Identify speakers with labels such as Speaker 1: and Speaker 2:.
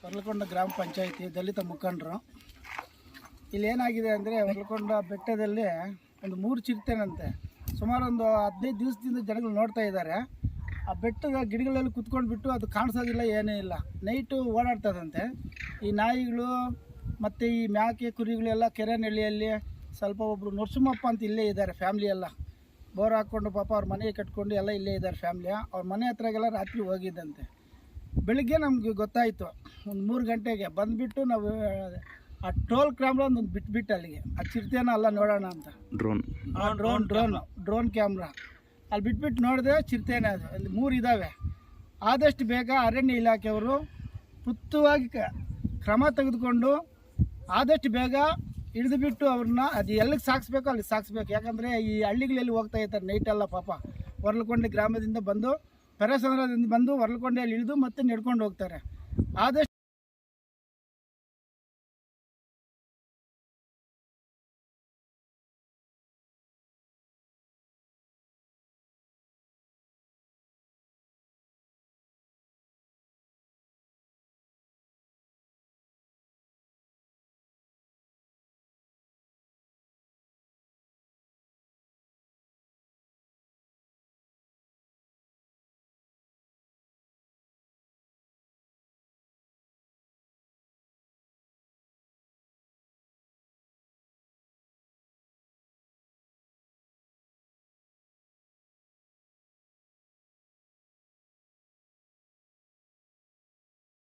Speaker 1: ಹೊರ್ಲಕೊಂಡ ಗ್ರಾಮ ಪಂಚಾಯಿತಿ ದಲಿತ ಮುಖಂಡರು. ಇಲ್ಲಿ ಏನಾಗಿದೆ ಅಂದರೆ ಹೊರ್ಲಕೊಂಡ ಬೆಟ್ಟದಲ್ಲಿ ಒಂದು 3 ಚಿರತೆನಂತೆ ಸುಮಾರು ಒಂದು 15 ದಿವಸದಿಂದ ಜನಗಳು ನೋಡ್ತಾ ಇದ್ದಾರೆ. ಆ ಬೆಟ್ಟದ ಗಿಡಗಳಲ್ಲಿ ಕುತ್ಕೊಂಡ್ಬಿಟ್ಟು ಅದು ಕಾಣಿಸೋದಿಲ್ಲ, ಏನೂ ಇಲ್ಲ. ನೈಟು ಓಡಾಡ್ತದಂತೆ. ಈ ನಾಯಿಗಳು ಮತ್ತು ಈ ಮ್ಯಾಕೆ ಕುರಿಗಳೆಲ್ಲ ಕೆರೆ ನೆಳ್ಳಿಯಲ್ಲಿ ಸ್ವಲ್ಪ ಒಬ್ಬರು ನರಸಿಂಹಪ್ಪ ಅಂತ ಇಲ್ಲೇ ಇದ್ದಾರೆ. ಫ್ಯಾಮ್ಲಿ ಎಲ್ಲ ಬೋರ್ ಹಾಕ್ಕೊಂಡು ಪಾಪ ಅವ್ರ ಮನೆ ಕಟ್ಕೊಂಡು ಎಲ್ಲ ಇಲ್ಲೇ ಇದ್ದಾರೆ ಫ್ಯಾಮ್ಲಿ. ಅವ್ರ ಮನೆ ಹತ್ರಗೆಲ್ಲ ರಾತ್ರಿ ಹೋಗಿದ್ದಂತೆ. ಬೆಳಿಗ್ಗೆ ನಮಗೆ ಗೊತ್ತಾಯಿತು, ಒಂದು 3 ಗಂಟೆಗೆ ಬಂದುಬಿಟ್ಟು ನಾವು ಆ ಟೋಲ್ ಕ್ಯಾಮ್ರಾ ಒಂದು ಬಿಟ್ಬಿಟ್ಟು ಅಲ್ಲಿಗೆ ಆ ಚಿರತೆನ ಎಲ್ಲ ನೋಡೋಣ ಅಂತ ಡ್ರೋನ್ ಕ್ಯಾಮ್ರಾ ಅಲ್ಲಿ ಬಿಟ್ಬಿಟ್ಟು ನೋಡಿದ್ರೆ ಚಿರತೆನೇ ಅದು. ಅಲ್ಲಿ 3 ಇದ್ದಾವೆ. ಆದಷ್ಟು ಬೇಗ ಅರಣ್ಯ ಇಲಾಖೆಯವರು ಪುತ್ತವಾಗಿ ಕ್ರಮ ತೆಗೆದುಕೊಂಡು ಆದಷ್ಟು ಬೇಗ ಹಿಡಿದುಬಿಟ್ಟು ಅವ್ರನ್ನ ಅದು ಎಲ್ಲಿಗೆ ಸಾಗಿಸ್ಬೇಕು ಅಲ್ಲಿಗೆ ಸಾಗಿಸ್ಬೇಕು. ಯಾಕಂದರೆ ಈ ಹಳ್ಳಿಗಳಲ್ಲಿ ಹೋಗ್ತಾ ಇರ್ತಾರೆ ನೈಟೆಲ್ಲ ಪಾಪ. ಹೊರ್ಲಕೊಂಡೆ ಗ್ರಾಮದಿಂದ ಬಂದು ಪೆರೇಸಂದ್ರದಿಂದ ಬಂದು ಹೊರ್ಲಕೊಂಡೆಯಲ್ಲಿ ಇಳಿದು ಮತ್ತೆ ನಡ್ಕೊಂಡು ಹೋಗ್ತಾರೆ. ಆದಷ್ಟು